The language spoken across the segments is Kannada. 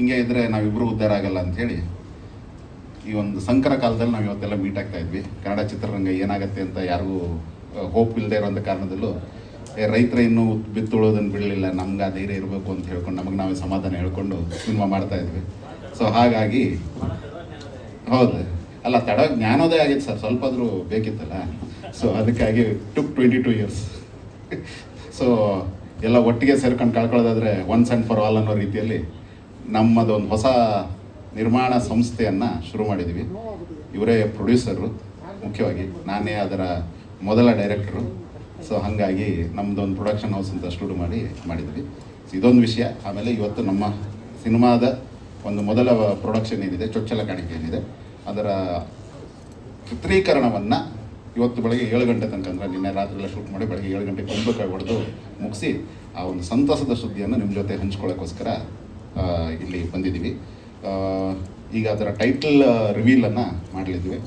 ಹಿಂಗೆ ಇದ್ದರೆ ನಾವಿಬ್ಬರು ಉದ್ಧಾರ ಆಗಲ್ಲ ಅಂಥೇಳಿ ಈ ಒಂದು ಸಂಕರ ಕಾಲದಲ್ಲಿ ನಾವು ಇವತ್ತೆಲ್ಲ ಮೀಟ್ ಆಗ್ತಾ ಇದ್ವಿ. ಕನ್ನಡ ಚಿತ್ರರಂಗ ಏನಾಗುತ್ತೆ ಅಂತ ಯಾರಿಗೂ ಹೋಪ್ ಇಲ್ಲದೆ ಇರೋಂಥ ಕಾರಣದಲ್ಲೂ ರೈತರ ಇನ್ನೂ ಬಿತ್ತುಳೋದನ್ನು ಬಿಡಲಿಲ್ಲ, ನಮ್ಗೆ ಆ ಧೈರ್ಯ ಇರಬೇಕು ಅಂತ ಹೇಳ್ಕೊಂಡು ನಮಗೆ ನಾವೇ ಸಮಾಧಾನ ಹೇಳ್ಕೊಂಡು ಸಿನಿಮಾ ಮಾಡ್ತಾ ಇದ್ವಿ. ಸೊ ಹಾಗಾಗಿ ಹೌದು, ಅಲ್ಲ ಜ್ಞಾನೋದಯ ಆಗಿತ್ತು ಸರ್, ಸ್ವಲ್ಪ ಆದರೂ ಬೇಕಿತ್ತಲ್ಲ. ಸೊ ಅದಕ್ಕಾಗಿ ಟುಕ್ 22 years. ಸೊ ಎಲ್ಲ ಒಟ್ಟಿಗೆ ಸೇರ್ಕೊಂಡು ಕಳ್ಕೊಳ್ಳೋದಾದರೆ ಒನ್ಸ್ ಆ್ಯಂಡ್ ಫಾರ್ ಆಲ್ ಅನ್ನೋ ರೀತಿಯಲ್ಲಿ ನಮ್ಮದೊಂದು ಹೊಸ ನಿರ್ಮಾಣ ಸಂಸ್ಥೆಯನ್ನು ಶುರು ಮಾಡಿದ್ವಿ. ಇವರೇ ಪ್ರೊಡ್ಯೂಸರು, ಮುಖ್ಯವಾಗಿ ನಾನೇ ಅದರ ಮೊದಲ ಡೈರೆಕ್ಟ್ರು. ಸೊ ಹಾಗಾಗಿ ನಮ್ಮದೊಂದು ಪ್ರೊಡಕ್ಷನ್ ಹೌಸ್ ಅಂತ ಶುರು ಮಾಡಿದ್ವಿ. ಇದೊಂದು ವಿಷಯ. ಆಮೇಲೆ ಇವತ್ತು ನಮ್ಮ ಸಿನಿಮಾದ ಒಂದು ಮೊದಲ ಪ್ರೊಡಕ್ಷನ್ ಏನಿದೆ, ಚೊಚ್ಚಲ ಕಾಣಿಕೆ ಏನಿದೆ, ಅದರ ಚಿತ್ರೀಕರಣವನ್ನು ಇವತ್ತು ಬೆಳಗ್ಗೆ 7 ಗಂಟೆ ತನಕ, ಅಂದರೆ ನಿನ್ನೆ ರಾತ್ರಿ ಎಲ್ಲ ಶೂಟ್ ಮಾಡಿ ಬೆಳಗ್ಗೆ 7 ಗಂಟೆ ಕುಂಭಕಾಯಿ ಹೊಡೆದು ಮುಗಿಸಿ ಆ ಒಂದು ಸಂತಸದ ಸುದ್ದಿಯನ್ನು ನಿಮ್ಮ ಜೊತೆ ಹಂಚ್ಕೊಳ್ಳೋಕ್ಕೋಸ್ಕರ ಇಲ್ಲಿ ಬಂದಿದ್ದೀವಿ. ಈಗ ಅದರ ಟೈಟಲ್ ರಿವೀಲನ್ನು ಮಾಡಲಿದ್ವಿ.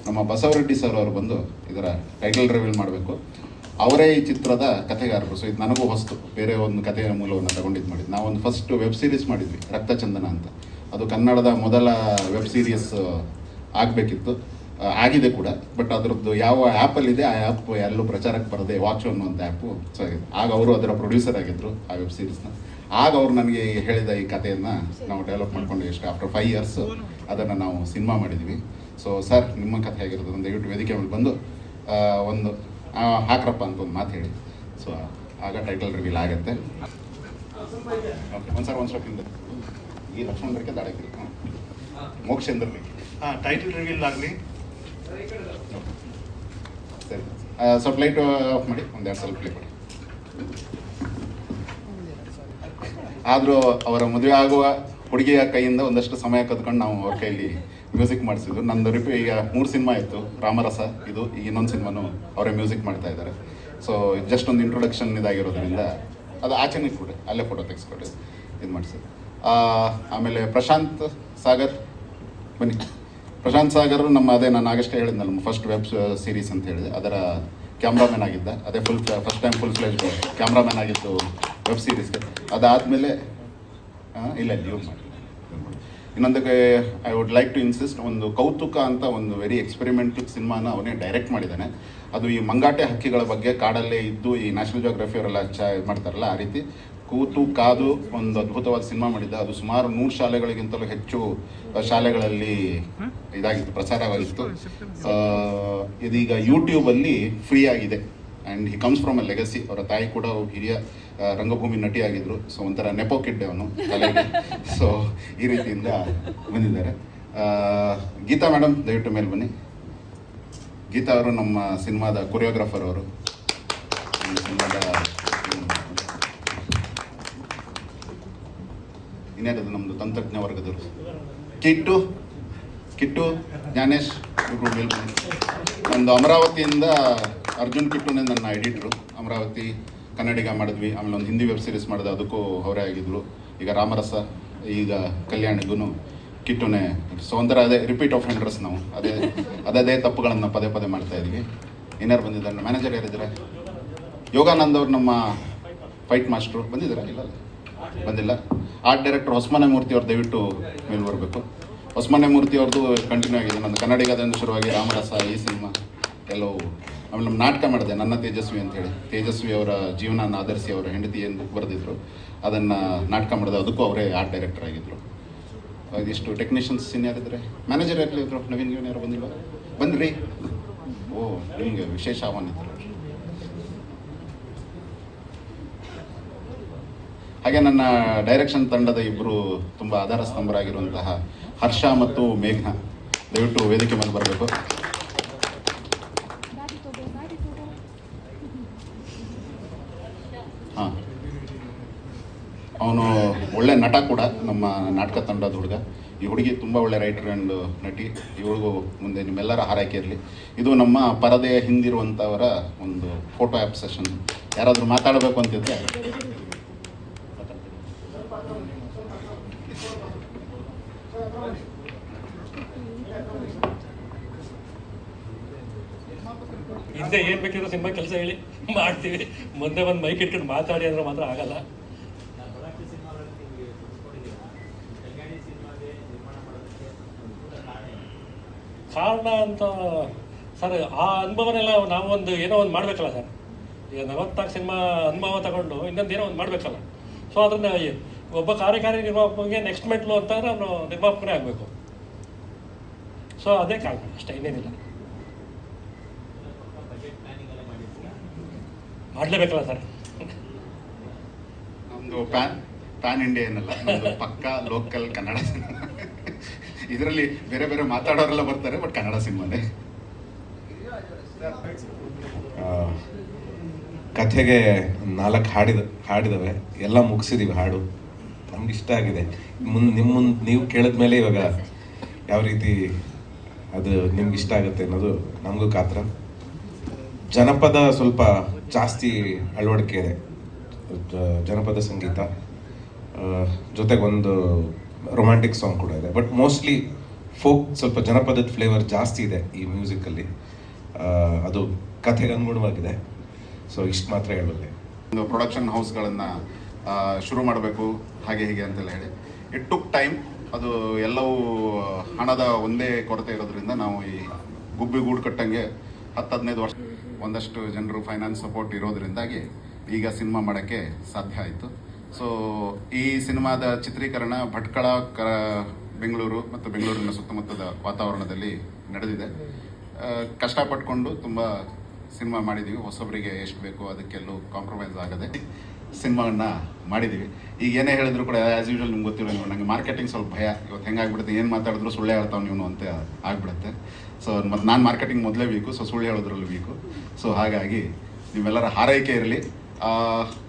ನಮ್ಮ ಬಸವರೆಡ್ಡಿ ಸರ್ ಅವರು ಬಂದು ಇದರ ಟೈಟಲ್ ರಿವೀಲ್ ಮಾಡಬೇಕು. ಅವರೇ ಈ ಚಿತ್ರದ ಕಥೆಗಾರರು. ಸೊ ಇದು ನನಗೂ ಹೊಸ್ತು, ಬೇರೆ ಒಂದು ಕಥೆಯ ಮೂಲವನ್ನು ತಗೊಂಡಿದ್ದು ಮಾಡಿದ್ದು. ನಾವೊಂದು ಫಸ್ಟ್ ವೆಬ್ ಸೀರೀಸ್ ಮಾಡಿದ್ವಿ, ರಕ್ತಚಂದನ ಅಂತ. ಅದು ಕನ್ನಡದ ಮೊದಲ ವೆಬ್ ಸೀರೀಸ್ ಆಗಬೇಕಿತ್ತು, ಆಗಿದೆ ಕೂಡ. ಬಟ್ ಅದರದ್ದು ಯಾವ ಆ್ಯಪಲ್ಲಿದೆ ಆ ಆ್ಯಪ್ ಎಲ್ಲೂ ಪ್ರಚಾರಕ್ಕೆ ಬರದೆ ವಾಚ್ ಅನ್ನುವಂಥ ಆ್ಯಪು. ಸೊ ಆಗ ಅವರು ಅದರ ಪ್ರೊಡ್ಯೂಸರ್ ಆಗಿದ್ದರು ಆ ವೆಬ್ ಸೀರೀಸ್ನ. ಆಗ ಅವರು ನನಗೆ ಹೇಳಿದ ಈ ಕಥೆಯನ್ನು ನಾವು ಡೆವಲಪ್ ಮಾಡ್ಕೊಂಡು ಎಷ್ಟು ಆಫ್ಟರ್ 5 years ಅದನ್ನು ನಾವು ಸಿನಿಮಾ ಮಾಡಿದ್ವಿ. ಸೊ ಸರ್, ನಿಮ್ಮ ಕಥೆ ಆಗಿರೋದು ಒಂದು ದಯವಿಟ್ಟು ವೇದಿಕೆ ಮೇಲೆ ಬಂದು ಒಂದು ಹಾಕ್ರಪ್ಪ ಅಂತ ಒಂದು ಮಾತು ಹೇಳಿ. ಸೊ ಆಗ ಟೈಟಲ್ ರಿವೀಲ್ ಆಗುತ್ತೆ. ಓಕೆ, ಒಂದು ಸ್ಟೆಪ್ಪಿಂದ ಈ ಲಕ್ಷ್ಮಣ ಬೇಕೆ ದಾಡಕ್ಕೆ ಮೋಕ್ಷೇಂದ್ರ ಬೇಕೆ ಟೈಟಲ್ ರಿವೀಲ್ ಆಗಲಿ. ಸರಿ, ಸ್ವಲ್ಪ ಲೈಟ್ ಆಫ್ ಮಾಡಿ, ಒಂದೆರಡು ಸ್ವಲ್ಪ ಪ್ಲೇ ಮಾಡಿ. ಆದರೂ ಅವರ ಮದುವೆ ಆಗುವ ಹುಡುಗಿಯ ಕೈಯಿಂದ ಒಂದಷ್ಟು ಸಮಯ ಕದ್ಕೊಂಡು ನಾವು ಅವ್ರ ಕೈಯಲ್ಲಿ ಮ್ಯೂಸಿಕ್ ಮಾಡಿಸಿದ್ರು. ನಂದು ಈಗ 3 ಸಿನಿಮಾ ಇತ್ತು, ರಾಮರಸ, ಇದು ಈಗ ಇನ್ನೊಂದು ಸಿನಿಮಾನು ಅವರೇ ಮ್ಯೂಸಿಕ್ ಮಾಡ್ತಾ ಇದ್ದಾರೆ. ಸೊ ಜಸ್ಟ್ ಒಂದು ಇಂಟ್ರೊಡಕ್ಷನ್ ಇದಾಗಿರೋದ್ರಿಂದ ಅದು ಆಚೆನೇ ಕೂಡ ಅಲ್ಲೇ ಫೋಟೋ ತೆಗೆಸ್ಕೊಂಡು ಇದು ಮಾಡಿಸಿದ್ರು. ಆಮೇಲೆ ಪ್ರಶಾಂತ್ ಸಾಗರ್, ಬನ್ನಿ. ಪ್ರಶಾಂತ್ ಸಾಗರ್ ನಮ್ಮ ನಾನು ಆಗಷ್ಟೇ ಹೇಳಿದ್ನಲ್ಲ, ನಮ್ಮ ಫಸ್ಟ್ ವೆಬ್ ಸೀರೀಸ್ ಅಂತ ಹೇಳಿದೆ, ಅದರ ಕ್ಯಾಮ್ರಾಮನ್ ಆಗಿದ್ದ. ಅದೇ first time full fledged cameraman ಆಗಿತ್ತು ವೆಬ್ ಸೀರೀಸ್ಗೆ. ಅದಾದಮೇಲೆ ಇಲ್ಲ ಇವ್ರು ಮಾಡಿ ಇನ್ನೊಂದಕ್ಕೆ I would like to insist, ಒಂದು ಕೌತುಕ ಅಂತ ಒಂದು ವೆರಿ ಎಕ್ಸ್ಪೆರಿಮೆಂಟಲ್ ಸಿನಿಮಾನ ಅವನೇ ಡೈರೆಕ್ಟ್ ಮಾಡಿದ್ದಾನೆ. ಅದು ಈ ಮಂಗಾಟೆ ಹಕ್ಕಿಗಳ ಬಗ್ಗೆ ಕಾಡಲ್ಲೇ ಇದ್ದು ಈ ನ್ಯಾಷನಲ್ ಜಿಯೋಗ್ರಫಿ ಅವರೆಲ್ಲ ಮಾಡ್ತಾರಲ್ಲ, ಆ ರೀತಿ ಕೂತು ಕಾದು ಒಂದು ಅದ್ಭುತವಾದ ಸಿನಿಮಾ ಮಾಡಿದ್ದ. ಅದು ಸುಮಾರು 100 ಶಾಲೆಗಳಿಗಿಂತಲೂ ಹೆಚ್ಚು ಶಾಲೆಗಳಲ್ಲಿ ಇದಾಗಿತ್ತು, ಪ್ರಚಾರವಾಗಿತ್ತು. ಇದೀಗ ಯೂಟ್ಯೂಬಲ್ಲಿ ಫ್ರೀ ಆಗಿದೆ. And he comes from a legacy. ಅವರ ತಾಯಿ ಕೂಡ ಹಿರಿಯ ರಂಗಭೂಮಿ ನಟಿ ಆಗಿದ್ದರು. ಸೊ ಒಂಥರ ನೆಪೋ ಕಿಡ್ ಅವನು ಕಲೆಗೆ. ಸೊ ಈ ರೀತಿಯಿಂದ ಬಂದಿದ್ದಾರೆ. ಗೀತಾ ಮೇಡಮ್, ದಯವಿಟ್ಟು ಮೇಲೆ ಬನ್ನಿ. ಗೀತಾ ಅವರು ನಮ್ಮ ಸಿನಿಮಾದ ಕೊರಿಯೋಗ್ರಾಫರ್. ಅವರು ಸಿನಿಮಾದ ಇನ್ನೇನದು ನಮ್ಮದು ತಂತ್ರಜ್ಞ ವರ್ಗದವರು. ಕಿಟ್ಟು ಜ್ಞಾನೇಶ್ ಇಬ್ಬರು ಮೇಲೆ ಬನ್ನಿ. ಒಂದು ಅಮರಾವತಿಯಿಂದ ಅರ್ಜುನ್ ಕಿಟ್ಟುನೇ ನನ್ನ ಎಡಿಟ್ರು. ಅಮರಾವತಿ ಕನ್ನಡಿಗ ಮಾಡಿದ್ವಿ, ಆಮೇಲೆ ಒಂದು ಹಿಂದಿ ವೆಬ್ ಸೀರೀಸ್ ಮಾಡಿದೆ, ಅದಕ್ಕೂ ಅವರೇ ಆಗಿದ್ದರು. ಈಗ ರಾಮರಸ, ಈಗ ಕಲ್ಯಾಣಿಗೂ ಕಿಟ್ಟುನೇ. ಸೊ ಒಂಥರ ಅದೇ ರಿಪೀಟ್ ಆಫ್ ಹ್ಯಾಂಡ್ರಸ್. ನಾವು ಅದೇ ತಪ್ಪುಗಳನ್ನು ಪದೇ ಪದೇ ಮಾಡ್ತಾ ಇದ್ವಿ. ಏನಾರು ಬಂದಿದ್ದಾರೆ? ಮ್ಯಾನೇಜರ್ ಯಾರಿದ್ದಾರೆ? ಯೋಗಾನಂದ್ ಅವ್ರು, ನಮ್ಮ ಫೈಟ್ ಮಾಸ್ಟ್ರು ಬಂದಿದ್ದಾರೆ. ಇಲ್ಲ ಬಂದಿಲ್ಲ. ಆರ್ಟ್ ಡೈರೆಕ್ಟರ್ ಹೊಸಮನೆ ಮೂರ್ತಿ ಅವ್ರು ದಯವಿಟ್ಟು ಮೇಲೆ ಬರಬೇಕು. ಹೊಸಮನೆ ಮೂರ್ತಿ ಅವ್ರದ್ದು ಕಂಟಿನ್ಯೂ ಆಗಿದೆ. ನನ್ನ ಕನ್ನಡಿಗದಿಂದ ಶುರುವಾಗಿ ರಾಮರಸ, ಈ ಸಿನಿಮಾ ಎಲ್ಲವೂ. ಆಮೇಲೆ ನಮ್ಮ ನಾಟಕ ಮಾಡಿದೆ, ನನ್ನ ತೇಜಸ್ವಿ ಅಂತೇಳಿ. ತೇಜಸ್ವಿ ಅವರ ಜೀವನ ಆಧರಿಸಿ ಅವರ ಹೆಂಡತಿ ಏನು ಬುಕ್ ಬರೆದಿದ್ರು, ಅದನ್ನು ನಾಟಕ ಮಾಡಿದೆ, ಅದಕ್ಕೂ ಅವರೇ ಆರ್ಟ್ ಡೈರೆಕ್ಟರ್ ಆಗಿದ್ದರು. ಇದಿಷ್ಟು ಟೆಕ್ನಿಷಿಯನ್ಸ್ ಯಾರಿದ್ದಾರೆ? ಮ್ಯಾನೇಜರ್ ಯಾರಿದ್ರು? ನವೀನ್ ಯಾರು ಬಂದಿಲ್ವ? ಬಂದ್ರಿ? ಓ, ನಿಮಗೆ ವಿಶೇಷ ಆಹ್ವಾನ ಇದ್ರು. ಹಾಗೆ ನನ್ನ ಡೈರೆಕ್ಷನ್ ತಂಡದ ಇಬ್ಬರು ತುಂಬ ಆಧಾರ ಸ್ತಂಭರಾಗಿರುವಂತಹ ಹರ್ಷ ಮತ್ತು ಮೇಘ್ನಾ, ದಯವಿಟ್ಟು ವೇದಿಕೆ ಮೇಲೆ ಬರಬೇಕು. ಹಾಂ, ಅವನು ಒಳ್ಳೆ ನಟ ಕೂಡ, ನಮ್ಮ ನಾಟಕ ತಂಡದ ಹುಡುಗ. ಈ ಹುಡುಗಿ ತುಂಬ ಒಳ್ಳೆ ರೈಟರ್ ಆ್ಯಂಡ್ ನಟಿ. ಇವಳಿಗೂ ಮುಂದೆ ನಿಮ್ಮೆಲ್ಲರ ಹಾರೈಕೆ ಇರಲಿ. ಇದು ನಮ್ಮ ಪರದೆಯ ಹಿಂದಿರುವಂಥವರ ಒಂದು ಫೋಟೋ ಆ್ಯಪ್ ಸೆಷನ್. ಯಾರಾದರೂ ಮಾತಾಡಬೇಕು ಅಂತಿದ್ರೆ ಹಿಂದೆ ಏನು ಬೇಕಿದ್ರು ಸಿನಿಮಾ ಕೆಲಸ ಹೇಳಿ ಮಾಡ್ತೀವಿ. ಮುಂದೆ ಒಂದು ಮೈಕ್ ಇಟ್ಕೊಂಡು ಮಾತಾಡಿ ಅಂದ್ರೆ ಮಾತ್ರ ಆಗಲ್ಲ. ಕಾರಣ ಅಂತ ಸರ್, ಆ ಅನುಭವನೆಲ್ಲ ನಾವು ಒಂದು ಏನೋ ಒಂದು ಮಾಡಬೇಕಲ್ಲ ಸರ್. ಈಗ 44 ಸಿನಿಮಾ ಅನುಭವ ತಗೊಂಡು ಇನ್ನೊಂದು ಏನೋ ಒಂದು ಮಾಡಬೇಕಲ್ಲ. ಸೊ ಅದನ್ನು ಒಬ್ಬ ಕಾರ್ಯಕಾರಿ ನಿರ್ಮಾಪಕನಿಗೆ ನೆಕ್ಸ್ಟ್ ಮೆಟ್ಲು ಅಂತಂದರೆ ಅವನು ನಿರ್ಮಾಪಕನೇ ಆಗಬೇಕು. ಸೊ ಅದೇ ಕಾರಣ ಅಷ್ಟೇ, ಇನ್ನೇನಿಲ್ಲ. ಮಾಡಲೇಬೇಕಲ್ಲ ಸರ್. ನಮ್ಮದು ಪ್ಯಾನ್ ಇಂಡಿಯಾ ಏನಲ್ಲ, ನಮ್ಮದು ಪಕ್ಕಾ ಲೋಕಲ್ ಕನ್ನಡ ಸಿನಿಮಾ. ಇದರಲ್ಲಿ ಬೇರೆ ಬೇರೆ ಮಾತಾಡೋರೆಲ್ಲ ಬರ್ತಾರೆ, ಬಟ್ ಕನ್ನಡ ಸಿನಿಮಾನೇ. ಕಥೆಗೆ 4 ಹಾಡಿದವೆ, ಎಲ್ಲ ಮುಗಿಸಿದೀವಿ ಹಾಡು. ನಮ್ಗೆ ಇಷ್ಟ ಆಗಿದೆ. ನಿಮ್ಮ ಮುಂದೆ ನೀವು ಕೇಳಿದ ಮೇಲೆ ಇವಾಗ ಯಾವ ರೀತಿ ಅದು ನಿಮ್ಗೆ ಇಷ್ಟ ಆಗುತ್ತೆ ಅನ್ನೋದು ನಮಗೂ ಕಾತರ. ಜನಪದ ಸ್ವಲ್ಪ ಜಾಸ್ತಿ ಅಳವಡಿಕೆ ಇದೆ, ಜನಪದ ಸಂಗೀತ ಜೊತೆಗೆ ಒಂದು ರೊಮ್ಯಾಂಟಿಕ್ ಸಾಂಗ್ ಕೂಡ ಇದೆ. ಬಟ್ ಮೋಸ್ಟ್ಲಿ ಫೋಕ್, ಸ್ವಲ್ಪ ಜನಪದದ ಫ್ಲೇವರ್ ಜಾಸ್ತಿ ಇದೆ ಈ ಮ್ಯೂಸಿಕಲ್ಲಿ. ಅದು ಕಥೆಗೆ ಅನುಗುಣವಾಗಿದೆ. ಸೊ ಇಷ್ಟು ಮಾತ್ರ ಹೇಳಬಲ್ಲೆ. ಒಂದು ಪ್ರೊಡಕ್ಷನ್ ಹೌಸ್ಗಳನ್ನು ಶುರು ಮಾಡಬೇಕು ಹಾಗೆ ಹೀಗೆ ಅಂತೆಲ್ಲ ಹೇಳಿ ಇಟ್ ಟುಕ್ ಟೈಮ್. ಅದು ಎಲ್ಲವೂ ಹಣದ ಒಂದೇ ಕೊರತೆ ಇರೋದ್ರಿಂದ ನಾವು ಈ ಗೂಡು ಕಟ್ಟಂಗೆ 10-15 ವರ್ಷ ಒಂದಷ್ಟು ಜನರು ಫೈನಾನ್ಸ್ ಸಪೋರ್ಟ್ ಇರೋದ್ರಿಂದಾಗಿ ಈಗ ಸಿನಿಮಾ ಮಾಡೋಕ್ಕೆ ಸಾಧ್ಯ ಆಯಿತು. ಸೊ ಈ ಸಿನಿಮಾದ ಚಿತ್ರೀಕರಣ ಭಟ್ಕಳ, ಬೆಂಗಳೂರು ಮತ್ತು ಬೆಂಗಳೂರಿನ ಸುತ್ತಮುತ್ತದ ವಾತಾವರಣದಲ್ಲಿ ನಡೆದಿದೆ. ಕಷ್ಟಪಟ್ಕೊಂಡು ತುಂಬ ಸಿನಿಮಾ ಮಾಡಿದ್ದೀವಿ. ಹೊಸಬರಿಗೆ ಎಷ್ಟು ಬೇಕೋ ಅದಕ್ಕೆಲ್ಲೂ ಕಾಂಪ್ರಮೈಸ್ ಆಗದೆ ಸಿನಿಮಾವನ್ನು ಮಾಡಿದ್ದೀವಿ. ಈಗ ಏನೇ ಹೇಳಿದ್ರು ಕೂಡ ಆ್ಯಸ್ ಯೂಶುವಲ್ ನಿಮ್ಗೆ ಗೊತ್ತಿರೋ ನನಗೆ ಮಾರ್ಕೆಟಿಂಗ್ ಸ್ವಲ್ಪ ಭಯ. ಇವತ್ತು ಹೆಂಗಾಗ್ಬಿಡುತ್ತೆ, ಏನು ಮಾತಾಡಿದ್ರು ಸುಳ್ಳು ಹೇಳ್ತಾವೆ ನೀವು ಅಂತ ಆಗಿಬಿಡುತ್ತೆ. ಸೊ ಮತ್ತು ನಾನು ಮಾರ್ಕೆಟಿಂಗ್ ಮೊದಲೇ ವೀಕು, ಸೊ ಸುಳ್ಳು ಹೇಳೋದ್ರಲ್ಲೂ ವೀಕು. ಸೊ ಹಾಗಾಗಿ ನಿಮ್ಮೆಲ್ಲರ ಹಾರೈಕೆ ಇರಲಿ.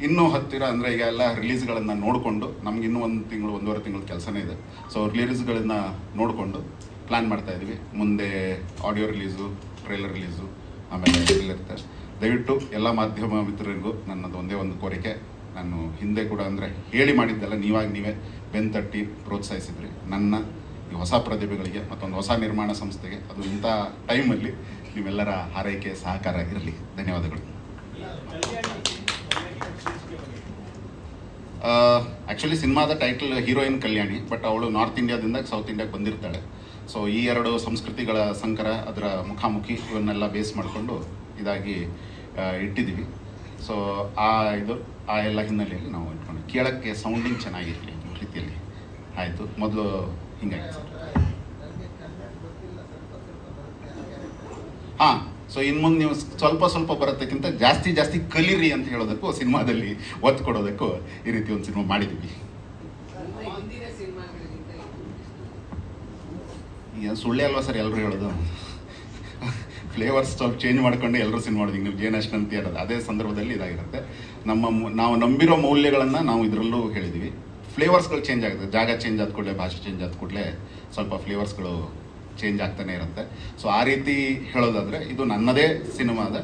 ಇನ್ನೂ ಹತ್ತಿರ ಅಂದರೆ ಈಗ ಎಲ್ಲ ರಿಲೀಸ್ಗಳನ್ನು ನೋಡಿಕೊಂಡು, ನಮ್ಗೆ ಇನ್ನೂ 1 ತಿಂಗಳು 1.5 ತಿಂಗಳ ಕೆಲಸನೇ ಇದೆ. ಸೊ ರಿಲೀಸ್ಗಳನ್ನ ನೋಡಿಕೊಂಡು ಪ್ಲ್ಯಾನ್ ಮಾಡ್ತಾಯಿದ್ವಿ. ಮುಂದೆ ಆಡಿಯೋ ರಿಲೀಸು, ಟ್ರೇಲರ್ ರಿಲೀಸು, ಆಮೇಲೆ ಇರುತ್ತೆ. ದಯವಿಟ್ಟು ಎಲ್ಲ ಮಾಧ್ಯಮ ಮಿತ್ರರಿಗೂ ನನ್ನದು ಒಂದೇ ಒಂದು ಕೋರಿಕೆ. ನಾನು ಹಿಂದೆ ಕೂಡ ಅಂದರೆ ಹೇಳಿ ಮಾಡಿದ್ದೆಲ್ಲ ನೀವೇ ಬೆನ್ತಟ್ಟಿ ಪ್ರೋತ್ಸಾಹಿಸಿದ್ರಿ ನನ್ನ ಈ ಹೊಸ ಪ್ರತಿಭೆಗಳಿಗೆ, ಮತ್ತೊಂದು ಹೊಸ ನಿರ್ಮಾಣ ಸಂಸ್ಥೆಗೆ. ಅದು ಇಂಥ ಟೈಮಲ್ಲಿ ನೀವೆಲ್ಲರ ಹಾರೈಕೆ ಸಹಕಾರ ಇರಲಿ. ಧನ್ಯವಾದಗಳು. ಆ್ಯಕ್ಚುಲಿ ಸಿನಿಮಾದ ಟೈಟಲ್ ಹೀರೋಯಿನ್ ಕಲ್ಯಾಣಿ, ಬಟ್ ಅವಳು ನಾರ್ತ್ ಇಂಡಿಯಾದಿಂದ ಸೌತ್ ಇಂಡಿಯಾಗೆ ಬಂದಿರ್ತಾಳೆ. ಸೊ ಈ 2 ಸಂಸ್ಕೃತಿಗಳ ಸಂಕರ, ಅದರ ಮುಖಾಮುಖಿ ಇವನ್ನೆಲ್ಲ ಬೇಸ್ ಮಾಡಿಕೊಂಡು ಇದಾಗಿ ಇಟ್ಟಿದ್ದೀವಿ. ಸೊ ಆ ಎಲ್ಲ ಹಿನ್ನೆಲೆಯಲ್ಲಿ ನಾವು ಇಟ್ಕೊಂಡು ಕೇಳೋಕ್ಕೆ ಸೌಂಡಿಂಗ್ ಚೆನ್ನಾಗಿರಲಿ ಅನ್ನೋ ರೀತಿಯಲ್ಲಿ ಆಯಿತು. ಮೊದಲು ಹಿಂಗಾಗಿ ಸರ್. ಹಾಂ, ಸೊ ಇನ್ನು ಮುಂದೆ ನೀವು ಸ್ವಲ್ಪ ಬರೋದಕ್ಕಿಂತ ಜಾಸ್ತಿ ಕಲೀರಿ ಅಂತ ಹೇಳೋದಕ್ಕೂ, ಸಿನಿಮಾದಲ್ಲಿ ಒತ್ತು ಕೊಡೋದಕ್ಕೂ ಈ ರೀತಿ ಒಂದು ಸಿನಿಮಾ ಮಾಡಿದ್ದೀವಿ. ಈಗ ಸುಳ್ಳೆ ಅಲ್ವಾ ಸರ್ ಎಲ್ಲರೂ ಹೇಳೋದು. ಫ್ಲೇವರ್ಸ್ ಸ್ವಲ್ಪ ಚೇಂಜ್ ಮಾಡ್ಕೊಂಡು ಎಲ್ಲರೂ ಸಿನಿಮಾ ಮಾಡೋದು. ನೀವು ಜೇನಷ್ಟು ಅಂತ ಹೇಳೋದು ಅದೇ ಸಂದರ್ಭದಲ್ಲಿ ಇದಾಗಿರುತ್ತೆ. ನಾವು ನಂಬಿರೋ ಮೌಲ್ಯಗಳನ್ನು ನಾವು ಇದರಲ್ಲೂ ಹೇಳಿದ್ದೀವಿ. ಫ್ಲೇವರ್ಸ್ಗಳು ಚೇಂಜ್ ಆಗುತ್ತೆ. ಜಾಗ ಚೇಂಜ್ ಆದ ಕೂಡಲೇ, ಭಾಷೆ ಚೇಂಜ್ ಆದ ಕೂಡಲೇ ಸ್ವಲ್ಪ ಫ್ಲೇವರ್ಸ್ಗಳು ಚೇಂಜ್ ಆಗ್ತಾನೆ ಇರುತ್ತೆ. ಸೊ ಆ ರೀತಿ ಹೇಳೋದಾದರೆ ಇದು ನನ್ನದೇ ಸಿನಿಮಾದ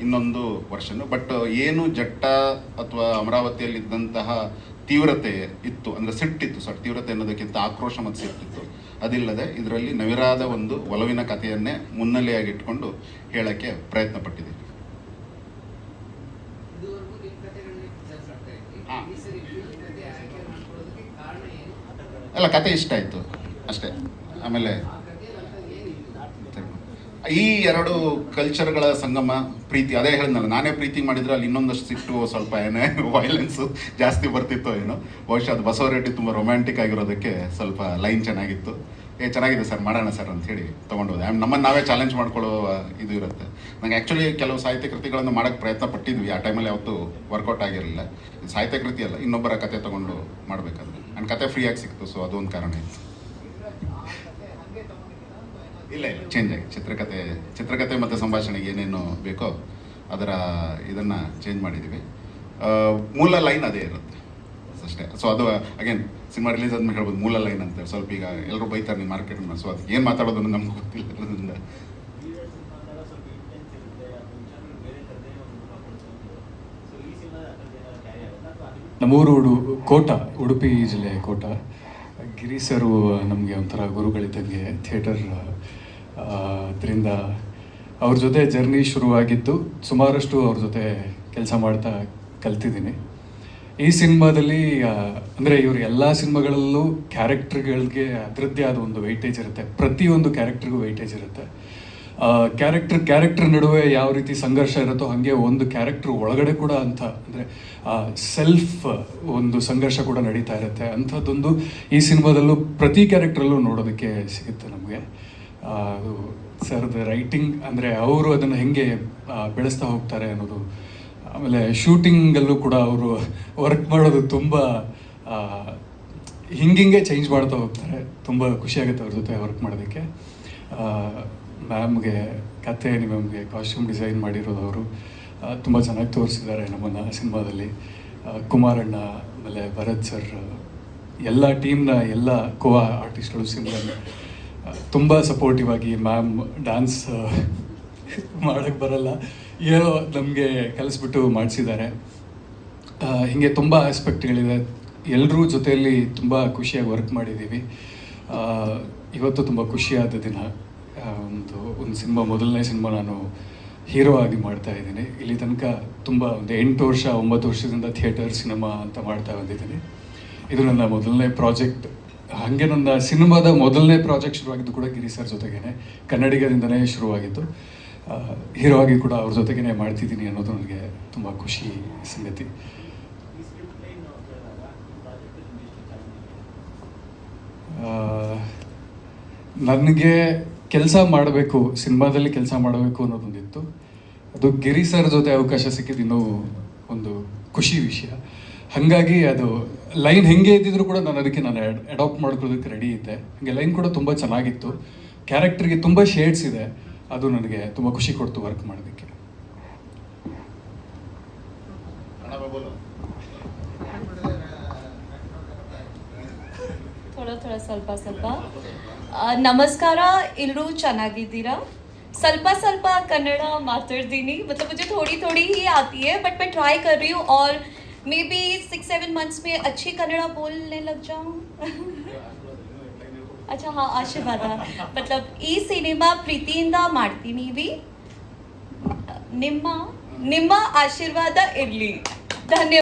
ಇನ್ನೊಂದು ವರ್ಷನು. ಬಟ್ ಏನು ಜಟ್ಟ ಅಥವಾ ಅಮರಾವತಿಯಲ್ಲಿದ್ದಂತಹ ತೀವ್ರತೆ ಇತ್ತು, ಅಂದರೆ ಸಿಟ್ಟಿತ್ತು ಸರ್. ತೀವ್ರತೆ ಅನ್ನೋದಕ್ಕಿಂತ ಆಕ್ರೋಶ ಮತ್ತು ಸಿಟ್ಟಿತ್ತು. ಅದಿಲ್ಲದೆ ಇದರಲ್ಲಿ ನವಿರಾದ ಒಂದು ಒಲವಿನ ಕಥೆಯನ್ನೇ ಮುನ್ನೆಲೆಯಾಗಿಟ್ಕೊಂಡು ಹೇಳೋಕ್ಕೆ ಪ್ರಯತ್ನ ಪಟ್ಟಿದ್ದೀವಿ. ಅಲ್ಲ, ಕತೆ ಇಷ್ಟ ಆಯಿತು ಅಷ್ಟೇ. ಆಮೇಲೆ ಈ 2 ಕಲ್ಚರ್ಗಳ ಸಂಗಮ, ಪ್ರೀತಿ, ಅದೇ ಹೇಳಿದ್ನಲ್ಲ, ನಾನೇ ಪ್ರೀತಿ ಮಾಡಿದ್ರೆ ಅಲ್ಲಿ ಇನ್ನೊಂದಷ್ಟು ಸಿಟ್ಟು, ಸ್ವಲ್ಪ ಏನೇ ವೈಲೆನ್ಸು ಜಾಸ್ತಿ ಬರ್ತಿತ್ತೋ ಏನೋ. ಬಹುಶಃ ಅದು ಬಸವರೆಡ್ಡಿ ತುಂಬ ರೊಮ್ಯಾಂಟಿಕ್ ಆಗಿರೋದಕ್ಕೆ ಸ್ವಲ್ಪ ಲೈನ್ ಚೆನ್ನಾಗಿತ್ತು. ಚೆನ್ನಾಗಿದೆ ಸರ್, ಮಾಡೋಣ ಸರ್ ಅಂಥೇಳಿ ತೊಗೊಂಡೋದೆ. ನಮ್ಮನ್ನು ನಾವೇ ಚಾಲೆಂಜ್ ಮಾಡ್ಕೊಳ್ಳೋ ಇದು ಇರುತ್ತೆ. ನಂಗೆ ಆ್ಯಕ್ಚುಲಿ ಕೆಲವು ಸಾಹಿತ್ಯ ಕೃತಿಗಳನ್ನು ಮಾಡೋಕ್ಕೆ ಪ್ರಯತ್ನ ಪಟ್ಟಿದ್ವಿ. ಆ ಟೈಮಲ್ಲಿ ಯಾವತ್ತೂ ವರ್ಕೌಟ್ ಆಗಿರಲಿಲ್ಲ. ಸಾಹಿತ್ಯ ಕೃತಿ ಅಲ್ಲ, ಇನ್ನೊಬ್ಬರ ಕತೆ ತೊಗೊಂಡು ಮಾಡಬೇಕಾದ್ರೆ ನನ್ನ ಕತೆ ಫ್ರೀಯಾಗಿ ಸಿಕ್ತು. ಸೊ ಅದೊಂದು ಕಾರಣ ಇತ್ತು. ಇಲ್ಲ ಚೇಂಜ್ ಆಗಿ ಚಿತ್ರಕಥೆ ಮತ್ತು ಸಂಭಾಷಣೆಗೆ ಏನೇನು ಬೇಕೋ ಅದರ ಇದನ್ನು ಚೇಂಜ್ ಮಾಡಿದ್ದೀವಿ. ಮೂಲ ಲೈನ್ ಅದೇ ಇರುತ್ತೆ ಅಷ್ಟೇ. ಸೊ ಅದು ಅಗೇನ್ ಸಿನಿಮಾ ರಿಲೀಸ್ ಆದ್ಮೇಲೆ ಹೇಳ್ಬೋದು ಮೂಲ ಲೈನ್ ಅಂತ. ಸ್ವಲ್ಪ ಈಗ ಎಲ್ಲರೂ ಬೈತಾರೆ ನೀವು ಮಾರ್ಕೆಟಿಂಗ್, ಸೊ ಅದಕ್ಕೆ ಏನು ಮಾತಾಡೋದು ನಮ್ಗೆ ಗೊತ್ತಿಲ್ಲ. ಅದರಿಂದ ನಮ್ಮೂರು ಕೋಟ, ಉಡುಪಿ ಜಿಲ್ಲೆ ಕೋಟ. ಗಿರಿ ಸರು ನಮಗೆ ಒಂಥರ ಗುರುಗಳಿದ್ದಂಗೆ. ಥಿಯೇಟರ್ ಅದರಿಂದ ಅವ್ರ ಜೊತೆ ಜರ್ನಿ ಶುರುವಾಗಿದ್ದು, ಸುಮಾರಷ್ಟು ಅವ್ರ ಜೊತೆ ಕೆಲಸ ಮಾಡ್ತಾ ಕಲ್ತಿದ್ದೀನಿ. ಈ ಸಿನಿಮಾದಲ್ಲಿ ಅಂದರೆ ಇವರು ಎಲ್ಲ ಸಿನಿಮಾಗಳಲ್ಲೂ ಕ್ಯಾರೆಕ್ಟರ್ಗಳಿಗೆ ಅದರದ್ದೇ ಆದ ಒಂದು ವೆಯ್ಟೇಜ್ ಇರುತ್ತೆ, ಪ್ರತಿಯೊಂದು ಕ್ಯಾರೆಕ್ಟರ್ಗೂ ವೆಯ್ಟೇಜ್ ಇರುತ್ತೆ. ಕ್ಯಾರೆಕ್ಟರ್ ನಡುವೆ ಯಾವ ರೀತಿ ಸಂಘರ್ಷ ಇರುತ್ತೋ ಹಾಗೆ ಒಂದು ಕ್ಯಾರೆಕ್ಟರ್ ಒಳಗಡೆ ಕೂಡ ಅಂದರೆ ಸೆಲ್ಫ್ ಒಂದು ಸಂಘರ್ಷ ಕೂಡ ನಡೀತಾ ಇರುತ್ತೆ. ಅಂಥದ್ದೊಂದು ಈ ಸಿನಿಮಾದಲ್ಲೂ ಪ್ರತಿ ಕ್ಯಾರೆಕ್ಟ್ರಲ್ಲೂ ನೋಡೋದಕ್ಕೆ ಸಿಗುತ್ತೆ ನಮಗೆ. ಅದು ಸರ್ದು ರೈಟಿಂಗ್ ಅಂದರೆ ಅವರು ಅದನ್ನು ಹೆಂಗೆ ಬೆಳೆಸ್ತಾ ಹೋಗ್ತಾರೆ ಅನ್ನೋದು. ಆಮೇಲೆ ಶೂಟಿಂಗಲ್ಲೂ ಕೂಡ ಅವರು ವರ್ಕ್ ಮಾಡೋದು ತುಂಬ ಹಿಂಗೆ ಚೇಂಜ್ ಮಾಡ್ತಾ ಹೋಗ್ತಾರೆ. ತುಂಬ ಖುಷಿಯಾಗುತ್ತೆ ಅವ್ರ ಜೊತೆ ವರ್ಕ್ ಮಾಡೋದಕ್ಕೆ. ಮ್ಯಾಮ್ಗೆ ಕತೆ, ನಿಮಗೆ ಕಾಸ್ಟ್ಯೂಮ್ ಡಿಸೈನ್ ಮಾಡಿರೋದು ಅವರು ತುಂಬ ಚೆನ್ನಾಗಿ ತೋರಿಸಿದ್ದಾರೆ ನಮ್ಮನ್ನು ಸಿನಿಮಾದಲ್ಲಿ. ಕುಮಾರಣ್ಣ, ಆಮೇಲೆ ಭರತ್ ಸರ್, ಎಲ್ಲ ಟೀಮ್ನ ಎಲ್ಲ ಕೋ ಆರ್ಟಿಸ್ಟ್ಗಳು ಸಿನಿಮಾದಲ್ಲಿ ತುಂಬ ಸಪೋರ್ಟಿವ್ ಆಗಿ. ಮ್ಯಾಮ್ ಡ್ಯಾನ್ಸ್ ಮಾಡೋಕ್ಕೆ ಬರಲ್ಲ, ಏನೋ ನಮಗೆ ಕಲಿಸ್ಬಿಟ್ಟು ಮಾಡಿಸಿದ್ದಾರೆ. ಹೀಗೆ ತುಂಬ ಆಸ್ಪೆಕ್ಟ್ಗಳಿದೆ. ಎಲ್ಲರೂ ಜೊತೆಯಲ್ಲಿ ತುಂಬ ಖುಷಿಯಾಗಿ ವರ್ಕ್ ಮಾಡಿದ್ದೀವಿ. ಇವತ್ತು ತುಂಬ ಖುಷಿಯಾದ ದಿನ. ಒಂದು ಸಿನಿಮಾ, ಮೊದಲನೇ ಸಿನಿಮಾ ನಾನು ಹೀರೋ ಆಗಿ ಮಾಡ್ತಾ ಇದ್ದೀನಿ. ಇಲ್ಲಿ ತನಕ ತುಂಬ ಒಂದು 8 ವರ್ಷ 9 ವರ್ಷದಿಂದ ಥಿಯೇಟರ್ ಸಿನಿಮಾ ಅಂತ ಮಾಡ್ತಾ ಬಂದಿದ್ದೀನಿ. ಇದು ನನ್ನ ಮೊದಲನೇ ಪ್ರಾಜೆಕ್ಟ್. ಹಾಗೆ ನನ್ನ ಸಿನಿಮಾದ ಮೊದಲನೇ ಪ್ರಾಜೆಕ್ಟ್ ಶುರುವಾಗಿದ್ದು ಕೂಡ ಗಿರಿ ಸರ್ ಜೊತೆಗೇನೆ, ಕನ್ನಡಿಗರಿಂದನೇ ಶುರುವಾಗಿತ್ತು. ಹೀರೋ ಆಗಿ ಕೂಡ ಅವ್ರ ಜೊತೆಗೇ ಮಾಡ್ತಿದ್ದೀನಿ ಅನ್ನೋದು ನನಗೆ ತುಂಬ ಖುಷಿ ಸಂಗತಿ. ನನಗೆ ಕೆಲಸ ಮಾಡಬೇಕು, ಸಿನಿಮಾದಲ್ಲಿ ಕೆಲಸ ಮಾಡಬೇಕು ಅನ್ನೋದೊಂದಿತ್ತು. ಅದು ಗಿರಿ ಸರ್ ಜೊತೆ ಅವಕಾಶ ಸಿಕ್ಕಿದ್ದು ಇನ್ನೂ ಒಂದು ಖುಷಿ ವಿಷಯ. ಹಾಗಾಗಿ ಅದು ಲೈನ್ ಹೆಂಗೆ ಇದ್ದಿದ್ರು ಕೂಡ ನಾನು ಅಡಾಪ್ಟ್ ಮಾಡ್ಕೊಳ್ಳೋದಕ್ಕೆ ರೆಡಿ ಇದ್ದೆ. ಹಾಗೆ ಲೈನ್ ಕೂಡ ತುಂಬ ಚೆನ್ನಾಗಿತ್ತು. ಕ್ಯಾರೆಕ್ಟರ್ಗೆ ತುಂಬ ಶೇಡ್ಸ್ ಇದೆ. ಅದು ನನಗೆ ತುಂಬ ಖುಷಿ ಕೊಡ್ತು ವರ್ಕ್ ಮಾಡೋದಕ್ಕೆ. ಥೋड़ा ಸ್ವಲ್ಪ ನಮಸ್ಕಾರ, ಎಲ್ಲರೂ ಚೆನ್ನಾಗಿದ್ದೀರಾ? ಸ್ವಲ್ಪ कन्नड़ माताಡ್ತೀನಿ. मतलब मुझे थोड़ी ही आती है, बट मैं ट्राई कर रही हूँ और मे बी 6-7 मंथ्स में अच्छी कन्नड़ बोलने लग जाऊँ. अच्छा, हाँ, ಆಶೀರ್ವಾದ. मतलब ಈ ಸಿನಿಮಾ ಪ್ರೀತಿಯಿಂದ ಮಾಡ್ತೀನಿ. ನಿಮ್ಮ ಆಶೀರ್ವಾದ ಇರಲಿ. ಧನ್ಯವಾದ.